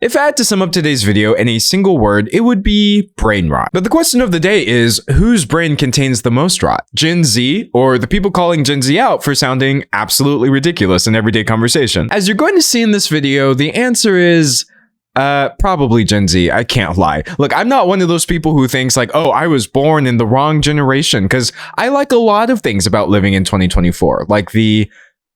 If I had to sum up today's video in a single word, it would be brain rot. But the question of the day is, whose brain contains the most rot? Gen Z, or the people calling Gen Z out for sounding absolutely ridiculous in everyday conversation? As you're going to see in this video, the answer is probably Gen Z. I can't lie. Look, I'm not one of those people who thinks like, oh, I was born in the wrong generation, because I like a lot of things about living in 2024, like the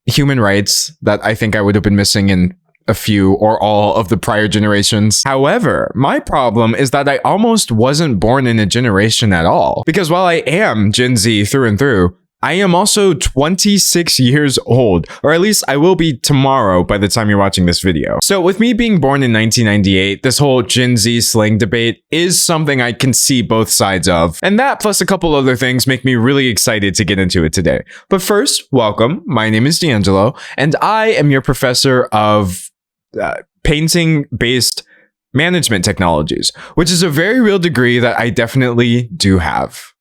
human rights that I think I would have been missing in a few or all of the prior generations. However, my problem is that I almost wasn't born in a generation at all. Because while I am Gen Z through and through, I am also 26 years old, or at least I will be tomorrow by the time you're watching this video. So with me being born in 1998, this whole Gen Z slang debate is something I can see both sides of. And that plus a couple other things make me really excited to get into it today. But first, welcome. My name is D'Angelo, and I am your professor of painting-based management technologies, which is a very real degree that I definitely do have.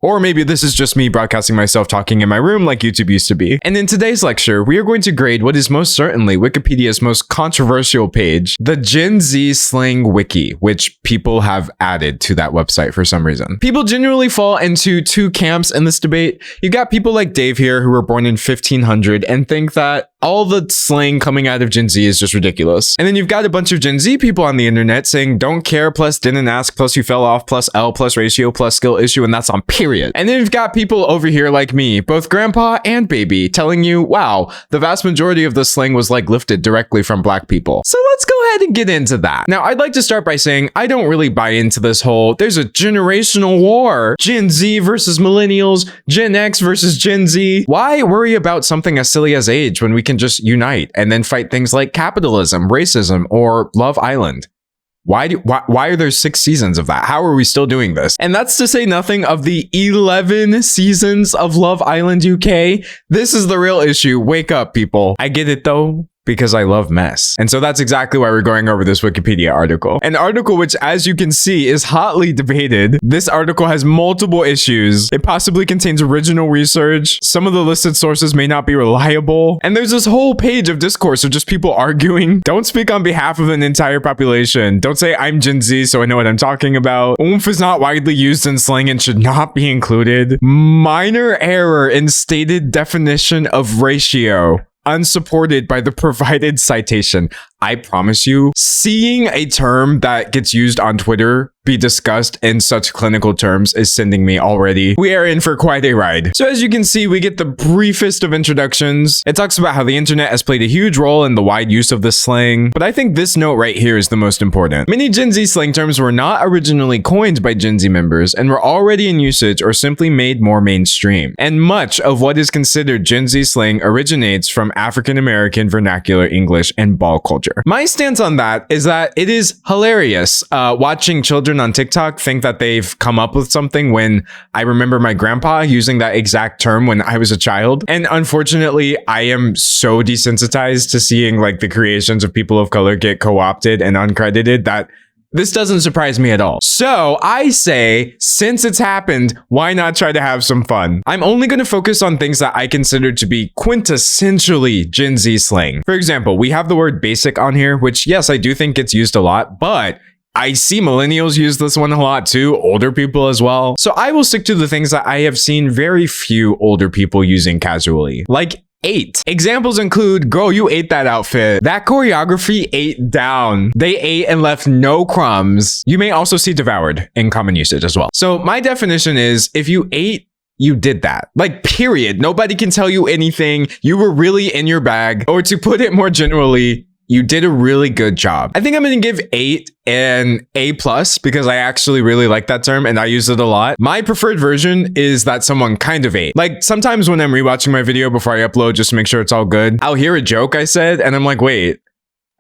Or maybe this is just me broadcasting myself talking in my room like YouTube used to be. And in today's lecture, we are going to grade what is most certainly Wikipedia's most controversial page, the Gen Z slang wiki, which people have added to that website for some reason. People generally fall into two camps in this debate. You got people like Dave here who were born in 1500 and think that all the slang coming out of Gen Z is just ridiculous. And then you've got a bunch of Gen Z people on the internet saying don't care plus didn't ask plus you fell off plus L plus ratio plus skill issue, and that's on period. And then you've got people over here like me, both grandpa and baby, telling you, wow, the vast majority of the slang was like lifted directly from black people. So let's go ahead and get into that. Now, I'd like to start by saying I don't really buy into this whole there's a generational war, Gen Z versus millennials, Gen X versus Gen Z. Why worry about something as silly as age when we can just unite and then fight things like capitalism, racism, or Love Island? Why are there 6 seasons of that? How are we still doing this? And that's to say nothing of the 11 seasons of Love Island UK. This is the real issue. Wake up, people. I get it though, because I love mess. And so that's exactly why we're going over this Wikipedia article. An article which, as you can see, is hotly debated. This article has multiple issues. It possibly contains original research. Some of the listed sources may not be reliable. And there's this whole page of discourse of just people arguing. Don't speak on behalf of an entire population. Don't say I'm Gen Z so I know what I'm talking about. Oomph is not widely used in slang and should not be included. Minor error in stated definition of ratio, unsupported by the provided citation. I promise you, seeing a term that gets used on Twitter be discussed in such clinical terms is sending me already. We are in for quite a ride. So as you can see, we get the briefest of introductions. It talks about how the internet has played a huge role in the wide use of this slang. But I think this note right here is the most important. Many Gen Z slang terms were not originally coined by Gen Z members and were already in usage or simply made more mainstream. And much of what is considered Gen Z slang originates from African American vernacular English and ball culture. My stance on that is that it is hilarious watching children on TikTok think that they've come up with something when I remember my grandpa using that exact term when I was a child. And unfortunately, I am so desensitized to seeing like the creations of people of color get co-opted and uncredited that this doesn't surprise me at all. So I say, since it's happened, why not try to have some fun? I'm only going to focus on things that I consider to be quintessentially Gen Z slang. For example, we have the word basic on here, which yes, I do think gets used a lot, but I see millennials use this one a lot too, older people as well. So I will stick to the things that I have seen very few older people using casually, like ate. Examples include, girl, you ate that outfit. That choreography ate down. They ate and left no crumbs. You may also see devoured in common usage as well. So my definition is, if you ate, you did that. Like, period. Nobody can tell you anything. You were really in your bag. Or to put it more generally, you did a really good job. I think I'm going to give 8 an A+ because I actually really like that term and I use it a lot. My preferred version is that someone kind of ate. Like sometimes when I'm rewatching my video before I upload just to make sure it's all good, I'll hear a joke I said and I'm like, wait,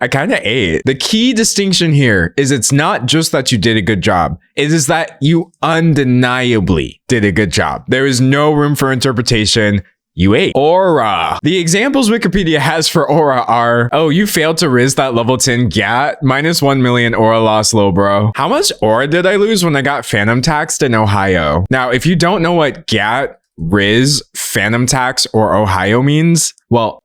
I kind of ate. The key distinction here is it's not just that you did a good job. It is that you undeniably did a good job. There is no room for interpretation. You ate. Aura. The examples Wikipedia has for aura are, oh, you failed to riz that level 10 GAT, -1 million aura loss, low bro. How much aura did I lose when I got phantom taxed in Ohio? Now, if you don't know what GAT, riz, phantom tax, or Ohio means, well,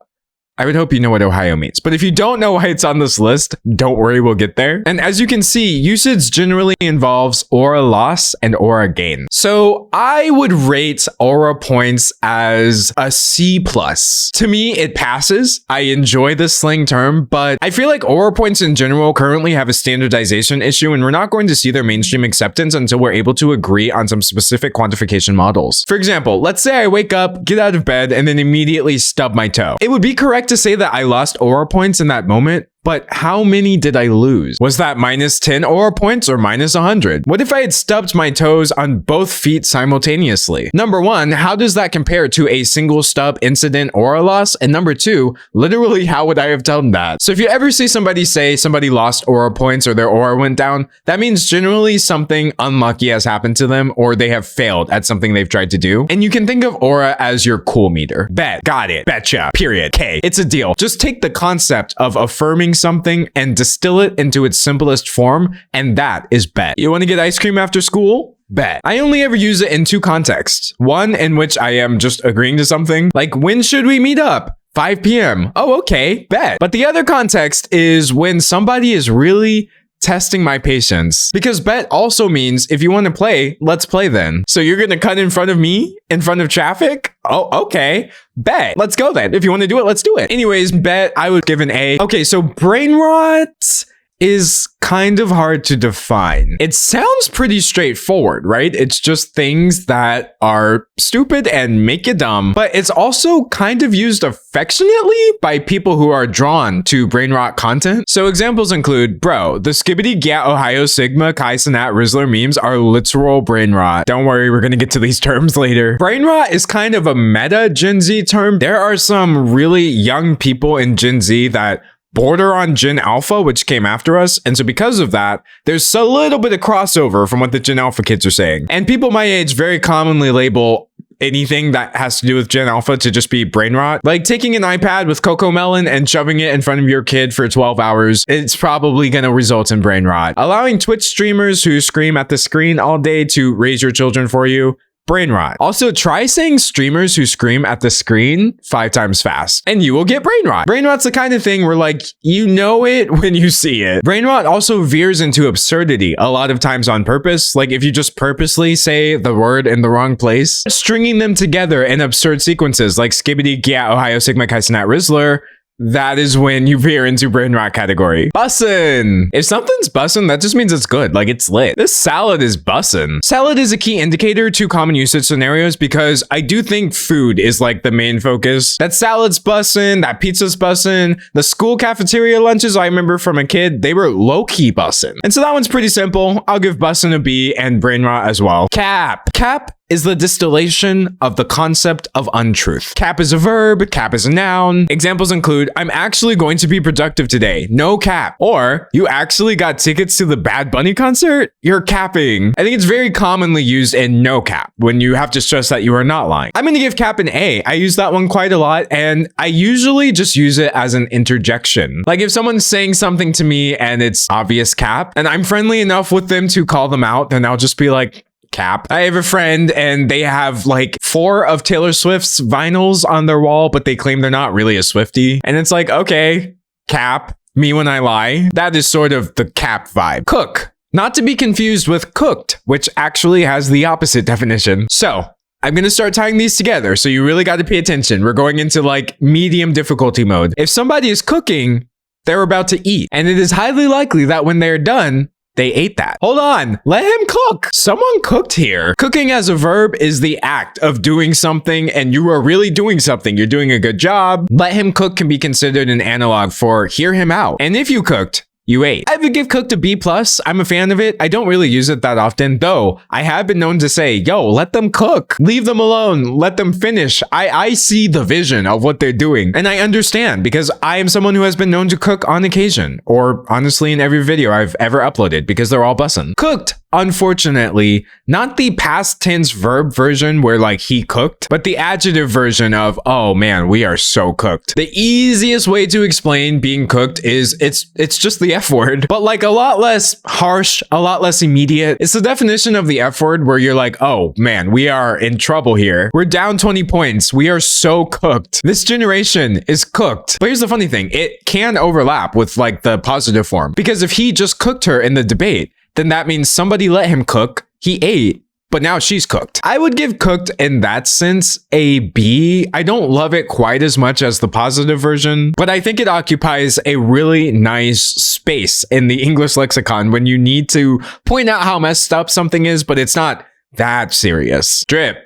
I would hope you know what Ohio means. But if you don't know why it's on this list, don't worry, we'll get there. And as you can see, usage generally involves aura loss and aura gain. So I would rate aura points as a C+. To me, it passes. I enjoy this slang term, but I feel like aura points in general currently have a standardization issue, and we're not going to see their mainstream acceptance until we're able to agree on some specific quantification models. For example, let's say I wake up, get out of bed, and then immediately stub my toe. It would be correct to say that I lost aura points in that moment, but how many did I lose? Was that minus 10 aura points or minus 100? What if I had stubbed my toes on both feet simultaneously? Number one, how does that compare to a single stub incident aura loss? And number two, literally, how would I have done that? So if you ever see somebody say somebody lost aura points or their aura went down, that means generally something unlucky has happened to them or they have failed at something they've tried to do. And you can think of aura as your cool meter. Bet, got it, betcha, period, K. It's a deal. Just take the concept of affirming something and distill it into its simplest form, and that is bet. You want to get ice cream after school? Bet. I only ever use it in two contexts. One in which I am just agreeing to something, like when should we meet up? 5 p.m. Oh, okay, bet. But the other context is when somebody is really testing my patience, because bet also means if you want to play, let's play then. So you're gonna cut in front of me in front of traffic? Oh, okay. Bet. Let's go then. If you want to do it, let's do it. Anyways, bet I would give an A. Okay, so brain rot is kind of hard to define. It sounds pretty straightforward, right? It's just things that are stupid and make you dumb, but it's also kind of used affectionately by people who are drawn to brain rot content. So examples include, bro, the skibbity gat Ohio Sigma Chi Sinat Rizzler memes are literal brain rot. Don't worry, we're gonna get to these terms later. Brain rot is kind of a meta Gen Z term. There are some really young people in Gen Z that border on Gen Alpha, which came after us. And so because of that, there's a little bit of crossover from what the Gen Alpha kids are saying. And people my age very commonly label anything that has to do with Gen Alpha to just be brain rot. Like taking an iPad with Coco Melon and shoving it in front of your kid for 12 hours, it's probably going to result in brain rot. Allowing Twitch streamers who scream at the screen all day to raise your children for you, brain rot. Also, try saying streamers who scream at the screen 5 times fast and you will get brain rot. Brain rot's the kind of thing where like, you know it when you see it. Brain rot also veers into absurdity a lot of times on purpose. Like if you just purposely say the word in the wrong place, stringing them together in absurd sequences like skibbity gat Ohio Sigma Chi Sinat Rizzler, that is when you veer into brain rot category. Bussin'. If something's bussin', that just means it's good, like it's lit. This salad is bussin'. Salad is a key indicator to common usage scenarios because I do think food is like the main focus. That salad's bussin', that pizza's bussin', the school cafeteria lunches I remember from a kid, they were low-key bussin'. And so that one's pretty simple. I'll give bussin' a B and brain rot as well. Cap. Cap is the distillation of the concept of untruth. Cap is a verb, cap is a noun. Examples include, I'm actually going to be productive today. No cap. Or, you actually got tickets to the Bad Bunny concert? You're capping. I think it's very commonly used in no cap, when you have to stress that you are not lying. I'm gonna give cap an A. I use that one quite a lot, and I usually just use it as an interjection. Like if someone's saying something to me and it's obvious cap, and I'm friendly enough with them to call them out, then I'll just be like, cap. I have a friend and they have like 4 of Taylor Swift's vinyls on their wall, but they claim they're not really a Swiftie. And it's like, okay, cap, me when I lie. That is sort of the cap vibe. Cook, not to be confused with cooked, which actually has the opposite definition. So I'm going to start tying these together. So you really got to pay attention. We're going into like medium difficulty mode. If somebody is cooking, they're about to eat. And it is highly likely that when they're done, they ate that. Hold on, let him cook. Someone cooked here. Cooking as a verb is the act of doing something and you are really doing something. You're doing a good job. Let him cook can be considered an analog for hear him out. And if you cooked, you ate. I would give cooked a B+. I'm a fan of it. I don't really use it that often, though I have been known to say, yo, let them cook. Leave them alone. Let them finish. I see the vision of what they're doing. And I understand because I am someone who has been known to cook on occasion, or honestly in every video I've ever uploaded because they're all bussin'. Cooked unfortunately, not the past tense verb version where like he cooked, but the adjective version of, oh man, we are so cooked. The easiest way to explain being cooked is it's just the F word, but like a lot less harsh, a lot less immediate. It's the definition of the F word where you're like, oh man, we are in trouble here. We're down 20 points. We are so cooked. This generation is cooked. But here's the funny thing. It can overlap with like the positive form, because if he just cooked her in the debate, then that means somebody let him cook, he ate, but now she's cooked. I would give cooked in that sense a B. I don't love it quite as much as the positive version, but I think it occupies a really nice space in the English lexicon when you need to point out how messed up something is, but it's not that serious. Drip.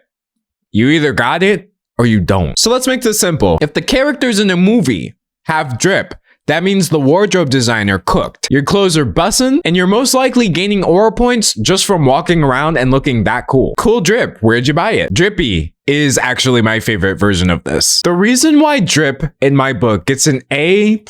You either got it or you don't. So let's make this simple. If the characters in a movie have drip, that means the wardrobe designer cooked. Your clothes are bussin', and you're most likely gaining aura points just from walking around and looking that cool. Cool drip, where'd you buy it? Drippy is actually my favorite version of this. The reason why drip in my book gets an A++++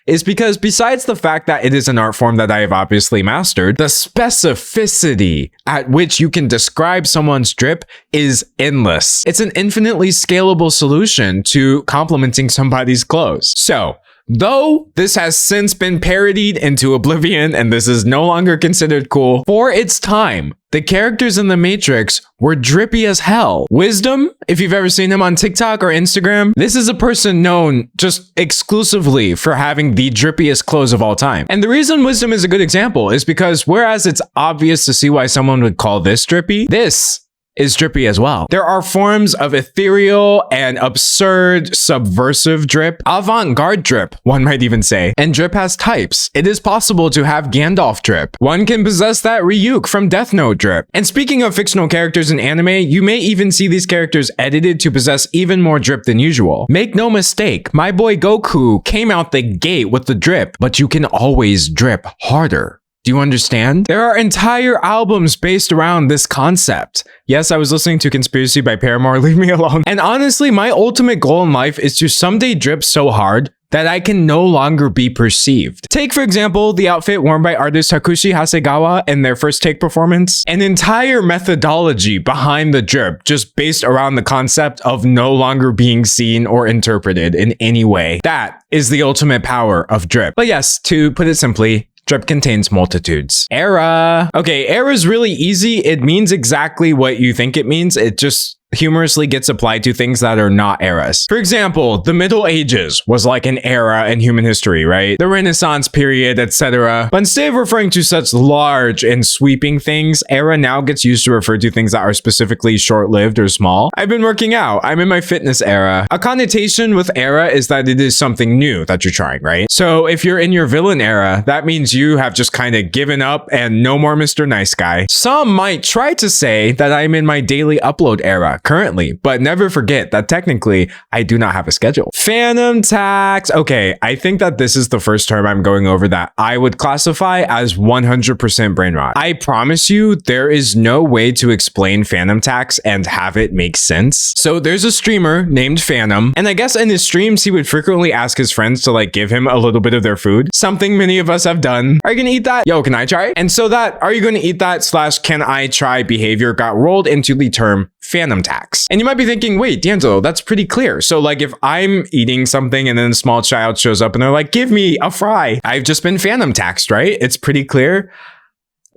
is because besides the fact that it is an art form that I have obviously mastered, the specificity at which you can describe someone's drip is endless. It's an infinitely scalable solution to complimenting somebody's clothes. So, though this has since been parodied into oblivion and this is no longer considered cool, for its time, the characters in The Matrix were drippy as hell. Wisdom, if you've ever seen him on TikTok or Instagram, this is a person known just exclusively for having the drippiest clothes of all time. And the reason Wisdom is a good example is because whereas it's obvious to see why someone would call this drippy, this is drippy as well. There are forms of ethereal and absurd subversive drip, avant-garde drip, one might even say, and drip has types. It is possible to have Gandalf drip. One can possess that Ryuk from Death Note drip. And speaking of fictional characters in anime, you may even see these characters edited to possess even more drip than usual. Make no mistake, my boy Goku came out the gate with the drip, but you can always drip harder. Do you understand? There are entire albums based around this concept. Yes, I was listening to Conspiracy by Paramore, leave me alone. And honestly, my ultimate goal in life is to someday drip so hard that I can no longer be perceived. Take, for example, the outfit worn by artist Takushi Hasegawa in their first take performance. An entire methodology behind the drip just based around the concept of no longer being seen or interpreted in any way. That is the ultimate power of drip. But yes, to put it simply, drip contains multitudes. Era. Okay, era is really easy. It means exactly what you think it means. It just humorously gets applied to things that are not eras. For example, the Middle Ages was like an era in human history, right? The Renaissance period, etc. But instead of referring to such large and sweeping things, era now gets used to refer to things that are specifically short-lived or small. I've been working out. I'm in my fitness era. A connotation with era is that it is something new that you're trying, right? So if you're in your villain era, that means you have just kind of given up and no more Mr. Nice Guy. Some might try to say that I'm in my daily upload era currently, but never forget that technically I do not have a schedule. Phantom tax. Okay, I think that this is the first term I'm going over that I would classify as 100% brain rot. I promise you, there is no way to explain phantom tax and have it make sense. So there's a streamer named Phantom, and I guess in his streams, he would frequently ask his friends to like give him a little bit of their food. Something many of us have done. Are you gonna eat that? Yo, can I try? And so that are you gonna eat that / can I try behavior got rolled into the term phantom tax. And you might be thinking, wait, D'Angelo, that's pretty clear. So like if I'm eating something and then a small child shows up and they're like, give me a fry, I've just been phantom taxed, right? It's pretty clear.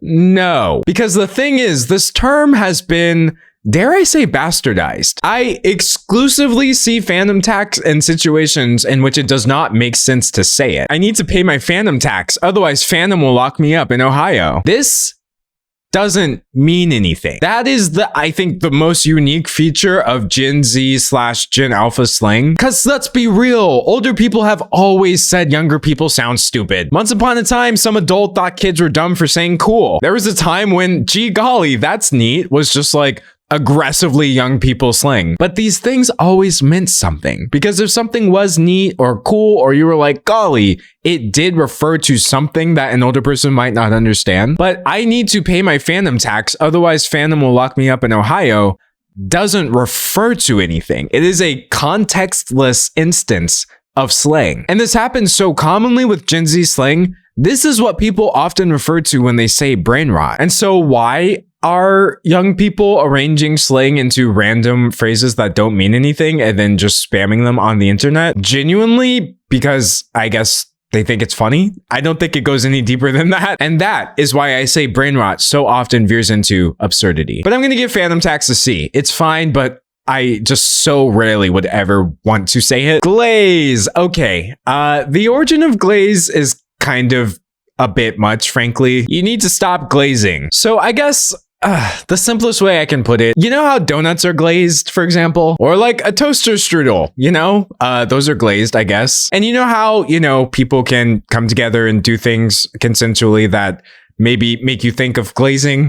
No, because the thing is, this term has been, dare I say, bastardized. I exclusively see phantom tax in situations in which it does not make sense to say it. I need to pay my phantom tax, otherwise Phantom will lock me up in Ohio. This doesn't mean anything. That is I think the most unique feature of Gen Z / Gen Alpha slang. Cause let's be real, older people have always said younger people sound stupid. Once upon a time, some adult thought kids were dumb for saying cool. There was a time when, gee golly, that's neat, was just like aggressively young people slang. But these things always meant something, because if something was neat or cool, or you were like, golly, it did refer to something that an older person might not understand. But I need to pay my phantom tax, otherwise Phantom will lock me up in Ohio, doesn't refer to anything. It is a contextless instance of slang. And this happens so commonly with Gen Z slang. This is what people often refer to when they say brain rot. And so why are young people arranging slang into random phrases that don't mean anything and then just spamming them on the internet? Genuinely, because I guess they think it's funny. I don't think it goes any deeper than that. And that is why I say brain rot so often veers into absurdity. But I'm going to give Phantom Tax a C. It's fine, but I just so rarely would ever want to say it. Glaze. Okay. The origin of glaze is kind of a bit much, frankly. You need to stop glazing. So I guess the simplest way I can put it, you know how donuts are glazed, for example? Or like a toaster strudel, you know? Those are glazed, I guess. And you know how, people can come together and do things consensually that maybe make you think of glazing?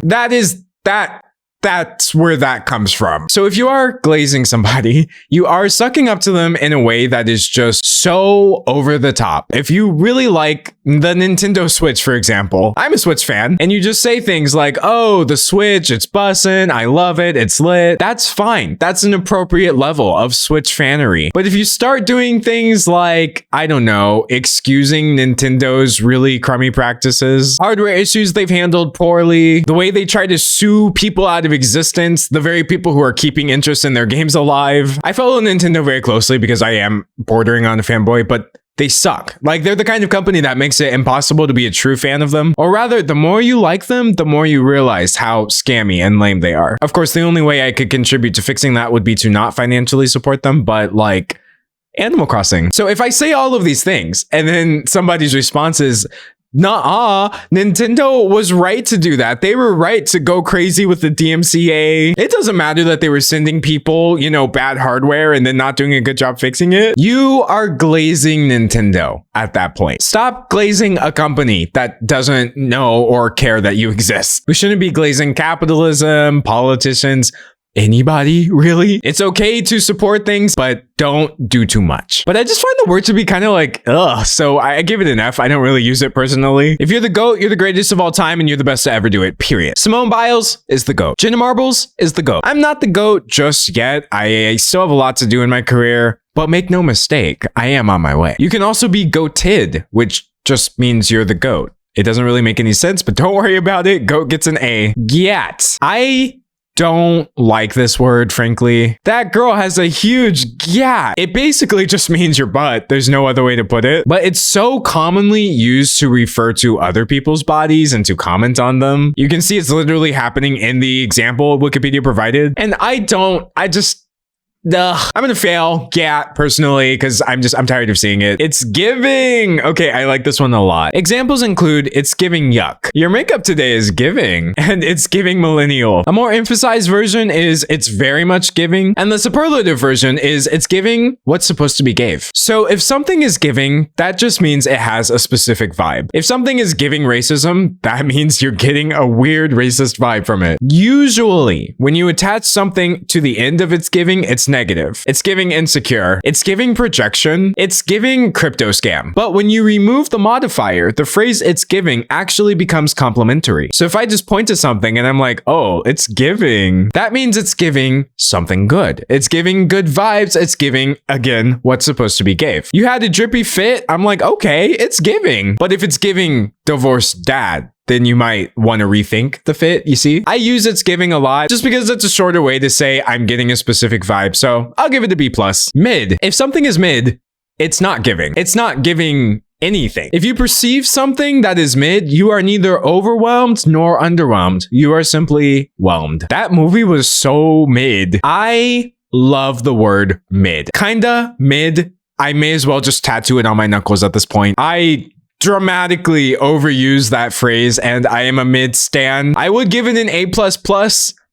That's where that comes from. So if you are glazing somebody, you are sucking up to them in a way that is just so over the top. If you really like the Nintendo Switch, for example, I'm a Switch fan, and you just say things like, oh, the Switch, it's bussin', I love it, it's lit. That's fine. That's an appropriate level of Switch fanery. But if you start doing things like, I don't know, excusing Nintendo's really crummy practices, hardware issues they've handled poorly, the way they try to sue people out of existence, the very people who are keeping interest in their games alive. I follow Nintendo very closely because I am bordering on a fanboy, but they suck. Like, they're the kind of company that makes it impossible to be a true fan of them. Or rather, the more you like them, the more you realize how scammy and lame they are. Of course, the only way I could contribute to fixing that would be to not financially support them, but like Animal Crossing. So if I say all of these things and then somebody's response is, nah, Nintendo was right to do that. They were right to go crazy with the DMCA. It doesn't matter that they were sending people, bad hardware and then not doing a good job fixing it. You are glazing Nintendo at that point. Stop glazing a company that doesn't know or care that you exist. We shouldn't be glazing capitalism, politicians, anybody, really. It's okay to support things, but don't do too much. But I just find the word to be kind of like, ugh. So I give it an F. I don't really use it personally. If you're the GOAT, you're the greatest of all time and you're the best to ever do it, period. Simone Biles is the GOAT. Jenna Marbles is the GOAT. I'm not the GOAT just yet. I still have a lot to do in my career, but make no mistake, I am on my way. You can also be GOATed, which just means you're the GOAT. It doesn't really make any sense, but don't worry about it. GOAT gets an A. Yet, I don't like this word, frankly. That girl has a huge gat. It basically just means your butt. There's no other way to put it. But it's so commonly used to refer to other people's bodies and to comment on them. You can see it's literally happening in the example Wikipedia provided. And I'm gonna fail gat personally because I'm tired of seeing it. It's giving. Okay, I like this one a lot. Examples include it's giving yuck. Your makeup today is giving, and it's giving millennial. A more emphasized version is it's very much giving, and the superlative version is it's giving what's supposed to be gave. So if something is giving, that just means it has a specific vibe. If something is giving racism, that means you're getting a weird racist vibe from it. Usually, when you attach something to the end of its giving, it's negative. It's giving insecure. It's giving projection. It's giving crypto scam. But when you remove the modifier, the phrase it's giving actually becomes complimentary. So if I just point to something and I'm like, oh, it's giving, that means it's giving something good. It's giving good vibes. It's giving, again, what's supposed to be gave. You had a drippy fit. I'm like, okay, it's giving. But if it's giving divorced dad, then you might want to rethink the fit, you see? I use it's giving a lot just because it's a shorter way to say I'm getting a specific vibe, so I'll give it a B+. Mid. If something is mid, it's not giving. It's not giving anything. If you perceive something that is mid, you are neither overwhelmed nor underwhelmed. You are simply whelmed. That movie was so mid. I love the word mid. Kinda mid. I may as well just tattoo it on my knuckles at this point. I dramatically overuse that phrase and I am a mid stan. I would give it an A++,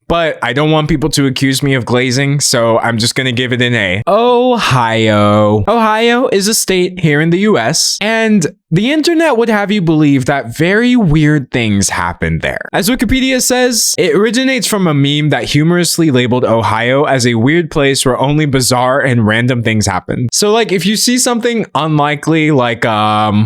but I don't want people to accuse me of glazing, so I'm just gonna give it an A. Ohio. Ohio is a state here in the US, and the internet would have you believe that very weird things happen there. As Wikipedia says, it originates from a meme that humorously labeled Ohio as a weird place where only bizarre and random things happen. So like if you see something unlikely like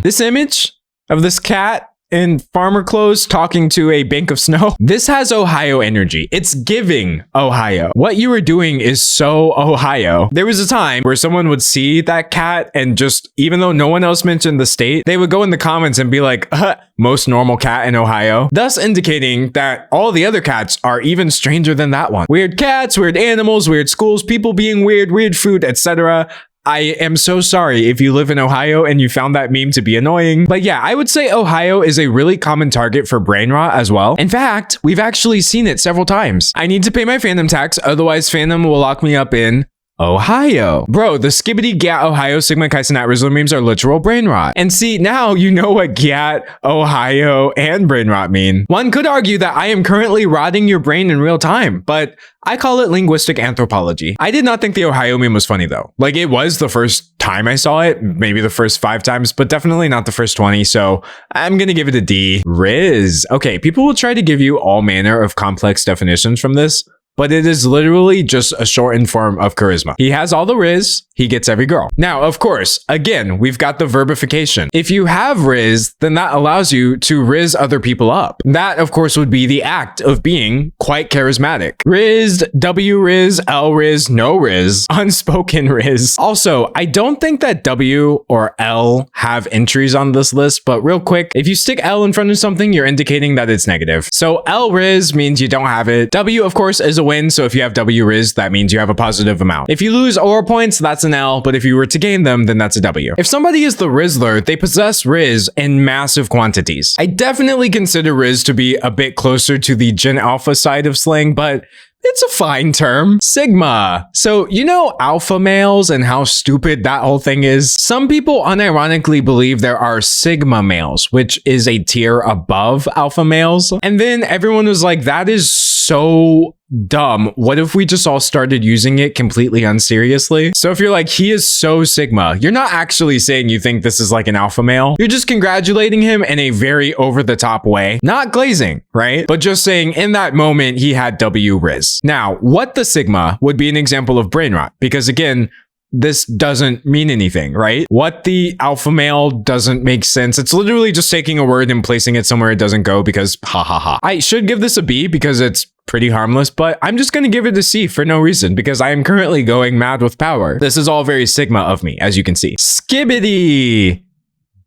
this image of this cat in farmer clothes talking to a bank of snow. This has Ohio energy. It's giving Ohio. What you were doing is so Ohio. There was a time where someone would see that cat and just, even though no one else mentioned the state, they would go in the comments and be like, most normal cat in Ohio, thus indicating that all the other cats are even stranger than that one. Weird cats, weird animals, weird schools, people being weird, weird food, etc. I am so sorry if you live in Ohio and you found that meme to be annoying. But yeah, I would say Ohio is a really common target for brain rot as well. In fact, we've actually seen it several times. I need to pay my fandom tax, otherwise fandom will lock me up in Ohio. Bro, the skibbity gat Ohio Sigma Chi Sinat Rizzler memes are literal brain rot. And see, now you know what gat, Ohio, and brain rot mean. One could argue that I am currently rotting your brain in real time, but I call it linguistic anthropology. I did not think the Ohio meme was funny though. Like, it was the first time I saw it, maybe the first 5 times, but definitely not the first 20, so I'm gonna give it a D. Riz. Okay, people will try to give you all manner of complex definitions from this, but it is literally just a shortened form of charisma. He has all the riz, he gets every girl. Now, of course, again, we've got the verbification. If you have riz, then that allows you to riz other people up. That, of course, would be the act of being quite charismatic. Rizzed, W riz, L riz, no riz, unspoken riz. Also, I don't think that W or L have entries on this list, but real quick, if you stick L in front of something, you're indicating that it's negative. So L riz means you don't have it. W, of course, is a win, so if you have W riz, that means you have a positive amount. If you lose aura points, that's an L, but if you were to gain them, then that's a W. If somebody is the Rizzler, they possess riz in massive quantities. I definitely consider riz to be a bit closer to the Gen Alpha side of slang, but it's a fine term. Sigma. So, you know alpha males and how stupid that whole thing is? Some people unironically believe there are Sigma males, which is a tier above alpha males. And then everyone was like, that is so dumb. What if we just all started using it completely unseriously? So if you're like, he is so Sigma, you're not actually saying you think this is like an alpha male. You're just congratulating him in a very over-the-top way. Not glazing, right? But just saying in that moment, he had W riz. Now, what the Sigma would be an example of brain rot, because again, this doesn't mean anything, right? What the alpha male doesn't make sense. It's literally just taking a word and placing it somewhere it doesn't go because ha ha ha. I should give this a B because it's pretty harmless, but I'm just gonna give it a C for no reason because I am currently going mad with power. This is all very Sigma of me, as you can see. Skibbity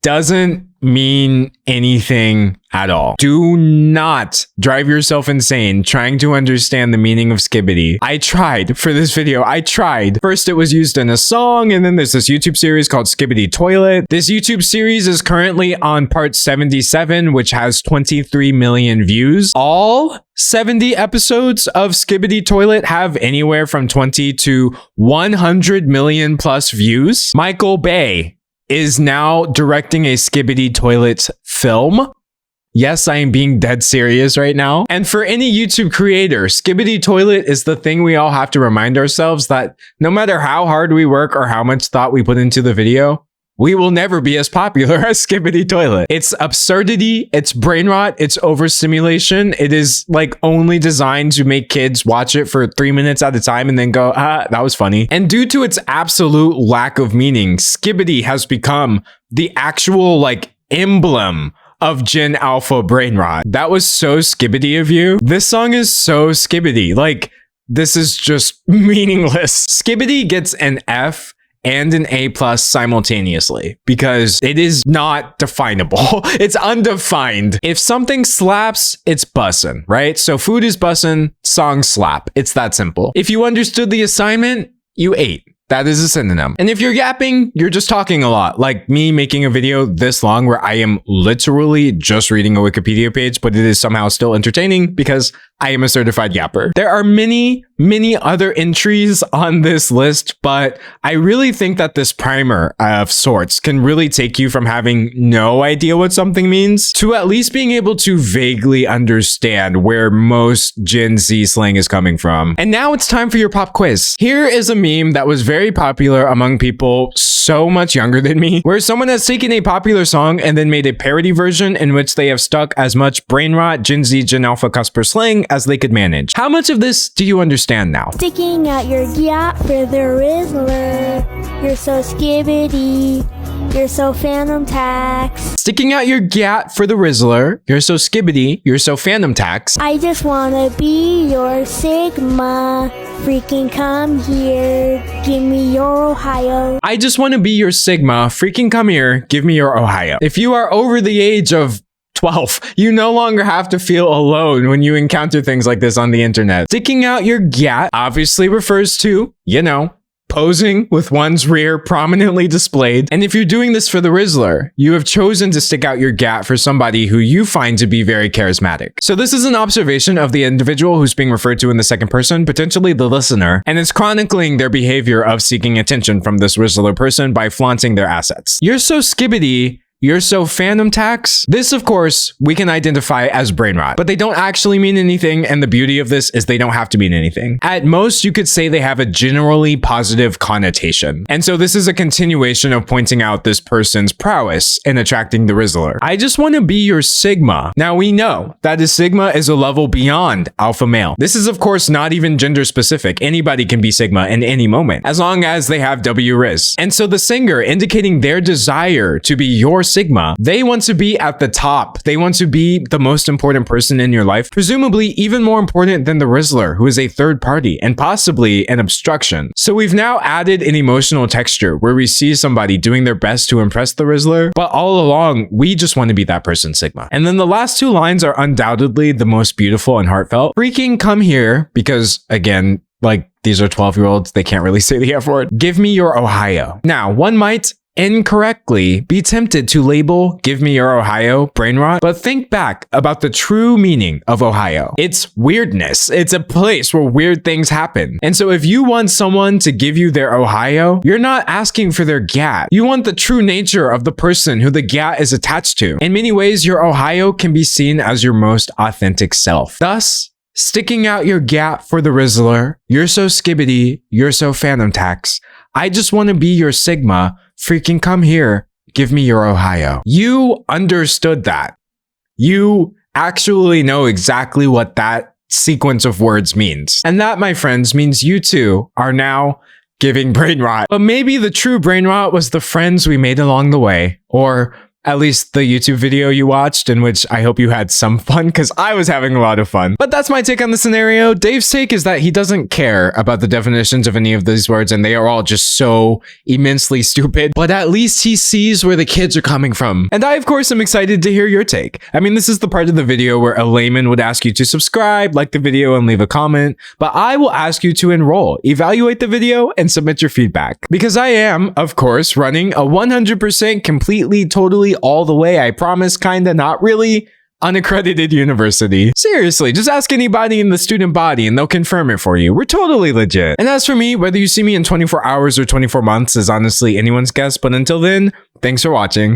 doesn't mean anything at all. Do not drive yourself insane trying to understand the meaning of skibbity. I tried for this video. I tried. First, it was used in a song, and then there's this YouTube series called Skibbity Toilet. This YouTube series is currently on part 77, which has 23 million views. All 70 episodes of Skibbity Toilet have anywhere from 20 to 100 million plus views. Michael Bay is now directing a Skibbity Toilet film. Yes, I am being dead serious right now. And for any YouTube creator, Skibbity Toilet is the thing we all have to remind ourselves that no matter how hard we work or how much thought we put into the video, we will never be as popular as Skibbity Toilet. It's absurdity, it's brain rot, it's overstimulation. It is like only designed to make kids watch it for 3 minutes at a time and then go, that was funny. And due to its absolute lack of meaning, Skibbity has become the actual like emblem of Gen Alpha brain rot. That was so Skibbity of you. This song is so Skibbity. Like, this is just meaningless. Skibbity gets an F and an A+ simultaneously because it is not definable. It's undefined. If something slaps, it's bussin', right? So food is bussin', songs slap. It's that simple. If you understood the assignment, you ate. That is a synonym. And if you're yapping, you're just talking a lot. Like me making a video this long where I am literally just reading a Wikipedia page, but it is somehow still entertaining because I am a certified yapper. There are many other entries on this list, but I really think that this primer of sorts can really take you from having no idea what something means to at least being able to vaguely understand where most Gen Z slang is coming from. And now it's time for your pop quiz. Here is a meme that was very popular among people so much younger than me, where someone has taken a popular song and then made a parody version in which they have stuck as much brain rot, Gen Z, Gen Alpha cusper slang as they could manage. How much of this do you understand now? Sticking out your yap for the Rizzler. You're so skibbity. you're so phantom tax. Sticking out your gat for the Rizzler, you're so skibbity, you're so phantom tax. I just wanna be your Sigma. Freaking come here, give me your Ohio. I just want to be your Sigma, freaking come here, give me your Ohio. If you are over the age of 12, you no longer have to feel alone when you encounter things like this on the internet. Sticking out your gat obviously refers to, you know, posing with one's rear prominently displayed. And if you're doing this for the Rizzler, you have chosen to stick out your gat for somebody who you find to be very charismatic. So this is an observation of the individual who's being referred to in the second person, potentially the listener, and it's chronicling their behavior of seeking attention from this Rizzler person by flaunting their assets. You're so skibbity, you're so phantom tax. This, of course, we can identify as brain rot, but they don't actually mean anything. And the beauty of this is they don't have to mean anything. At most, you could say they have a generally positive connotation. And so this is a continuation of pointing out this person's prowess in attracting the Rizzler. I just want to be your Sigma. Now we know that a Sigma is a level beyond alpha male. This is, of course, not even gender specific. Anybody can be Sigma in any moment, as long as they have W Riz. And so the singer indicating their desire to be your Sigma, they want to be at the top. They want to be the most important person in your life, presumably even more important than the Rizzler, who is a third party and possibly an obstruction. So we've now added an emotional texture where we see somebody doing their best to impress the Rizzler, but all along, we just want to be that person's Sigma. And then the last two lines are undoubtedly the most beautiful and heartfelt. Freaking come here, because again, like, these are 12-year-olds, they can't really say the F word. Give me your Ohio. Now, one might incorrectly be tempted to label give me your Ohio brain rot, but think back about the true meaning of Ohio. It's weirdness. It's a place where weird things happen. And so if you want someone to give you their Ohio, you're not asking for their gat. You want the true nature of the person who the gat is attached to. In many ways, your Ohio can be seen as your most authentic self. Thus, sticking out your gat for the Rizzler, you're so skibbity, you're so phantom tax. I just want to be your Sigma. Freaking come here, give me your Ohio. You understood that. You actually know exactly what that sequence of words means. And that, my friends, means you too are now giving brain rot. But maybe the true brain rot was the friends we made along the way, or at least the YouTube video you watched, in which I hope you had some fun, because I was having a lot of fun. But that's my take on the scenario. Dave's take is that he doesn't care about the definitions of any of these words, and they are all just so immensely stupid, but at least he sees where the kids are coming from. And I, of course, am excited to hear your take. I mean, this is the part of the video where a layman would ask you to subscribe, like the video, and leave a comment, but I will ask you to enroll, evaluate the video, and submit your feedback. Because I am, of course, running a 100% completely, totally, all the way, I promise, kinda, not really, unaccredited university. Seriously, just ask anybody in the student body and they'll confirm it for you. We're totally legit. And as for me, whether you see me in 24 hours or 24 months is honestly anyone's guess, but until then, thanks for watching.